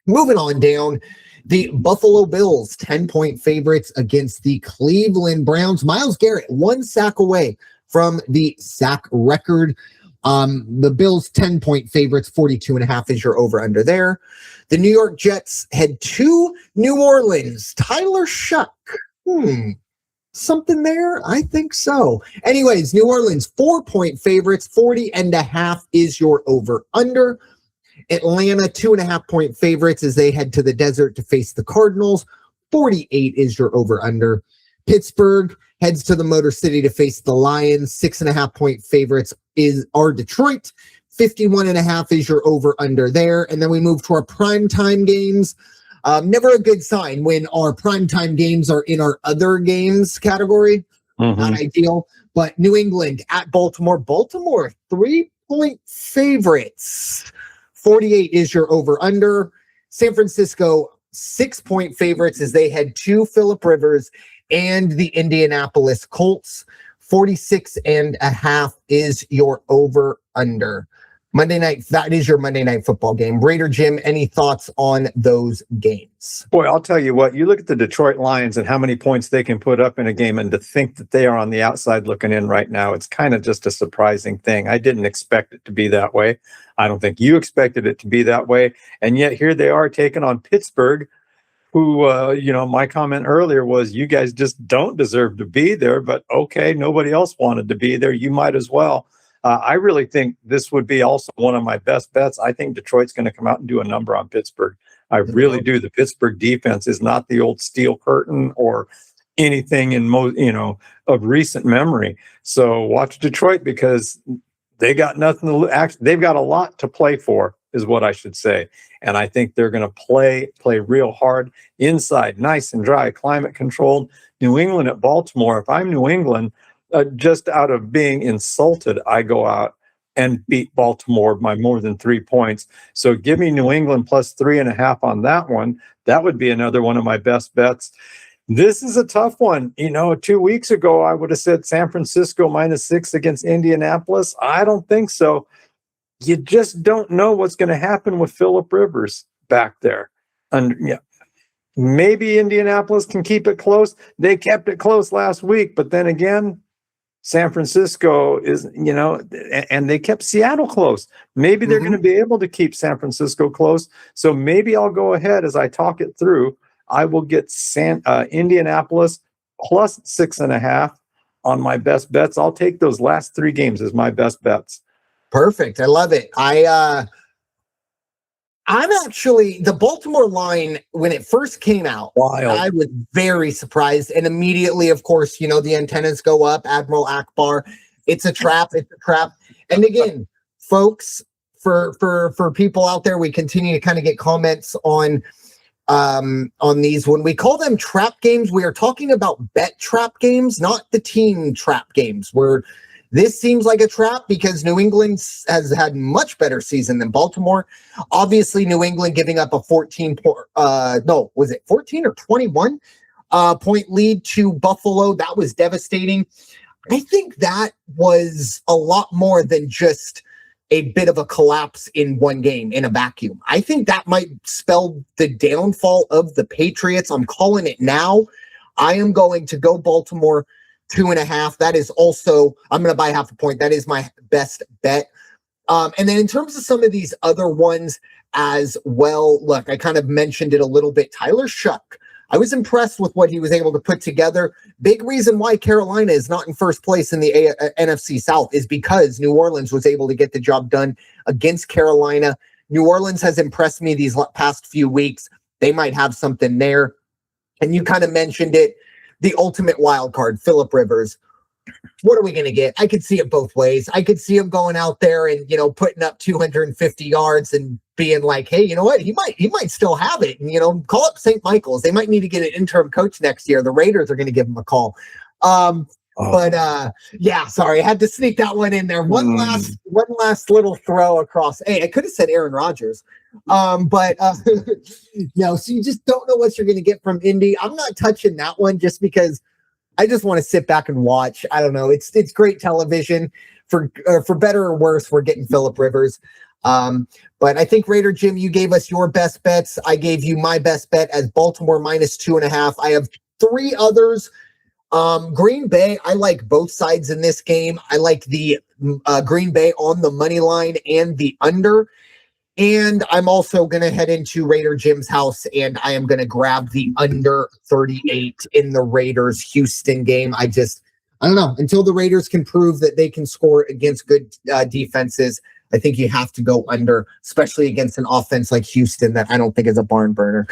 Moving on down, the Buffalo Bills, 10-point favorites against the Cleveland Browns. Myles Garrett, 1 sack away from the sack record. The Bills, 10-point favorites, 42.5 is your over-under there. The New York Jets head to New Orleans. Tyler Shuck. Something there? I think so. Anyways, New Orleans, 4-point favorites, 40.5 is your over-under. Atlanta, 2.5-point favorites as they head to the desert to face the Cardinals. 48 is your over-under. Pittsburgh heads to the Motor City to face the Lions. 6.5-point favorites are Detroit. 51.5 is your over-under there. And then we move to our primetime games. Never a good sign when our primetime games are in our other games category. Not ideal. But New England at Baltimore. Baltimore, 3-point favorites. 48 is your over-under. San Francisco, 6-point favorites as they head to Phillip Rivers and the Indianapolis Colts. 46.5 is your over-under. Monday night, that is your Monday Night Football game. Raider Jim, any thoughts on those games? Boy, I'll tell you what, you look at the Detroit Lions and how many points they can put up in a game, and to think that they are on the outside looking in right now, it's kind of just a surprising thing. I didn't expect it to be that way. I don't think you expected it to be that way. And yet here they are taking on Pittsburgh, who, my comment earlier was you guys just don't deserve to be there, but okay, nobody else wanted to be there. You might as well. I really think this would be also one of my best bets. I think Detroit's going to come out and do a number on Pittsburgh. I really do. The Pittsburgh defense is not the old steel curtain or anything of recent memory. So watch Detroit because they got nothing to they've got a lot to play for, is what I should say. And I think they're going to play real hard inside, nice and dry, climate controlled. New England at Baltimore. If I'm New England, just out of being insulted, I go out and beat Baltimore by more than 3 points. So give me New England plus 3.5 on that one. That would be another one of my best bets. This is a tough one. 2 weeks ago, I would have said San Francisco -6 against Indianapolis. I don't think so. You just don't know what's going to happen with Phillip Rivers back there. And maybe Indianapolis can keep it close. They kept it close last week, but then again, San Francisco is, and they kept Seattle close. Maybe they're going to be able to keep San Francisco close. So maybe I'll go ahead as I talk it through. I will get Indianapolis plus 6.5 on my best bets. I'll take those last 3 games as my best bets. Perfect. I love it. I'm actually, the Baltimore line, when it first came out, I was very surprised. And immediately, of course, the antennas go up. Admiral Akbar. It's a trap. It's a trap. And again, folks, for people out there, we continue to kind of get comments on these. When we call them trap games, we are talking about bet trap games, not the team trap games, where this seems like a trap because New England has had much better season than Baltimore. Obviously, New England giving up a 14 or 21 point lead to Buffalo. That was devastating. I think that was a lot more than just a bit of a collapse in one game in a vacuum. I think that might spell the downfall of the Patriots. I'm calling it now. I am going to go Baltimore 2.5. That is also, I'm going to buy 0.5 point. That is my best bet. And then in terms of some of these other ones as well, look, I kind of mentioned it a little bit. Tyler Shuck, I was impressed with what he was able to put together. Big reason why Carolina is not in first place in the NFC South is because New Orleans was able to get the job done against Carolina. New Orleans has impressed me these past few weeks. They might have something there. And you kind of mentioned it. The ultimate wild card, Phillip Rivers. What are we going to get? I could see it both ways. I could see him going out there and, putting up 250 yards and being like, hey, you know what? He might still have it. And, call up St. Michael's. They might need to get an interim coach next year. The Raiders are going to give him a call. Sorry, I had to sneak that one in there. One last little throw across. Hey, I could have said Aaron Rodgers. So you just don't know what you're going to get from Indy. I'm not touching that one just because I just want to sit back and watch. I don't know. It's great television for better or worse. We're getting Phillip Rivers. But I think Raider Jim, you gave us your best bets. I gave you my best bet as Baltimore -2.5. I have 3 others. Green Bay, I like both sides in this game. I like the Green Bay on the money line and the under. And I'm also going to head into Raider Jim's house, and I am going to grab the under 38 in the Raiders Houston game. I don't know. Until the Raiders can prove that they can score against good defenses, I think you have to go under, especially against an offense like Houston that I don't think is a barn burner.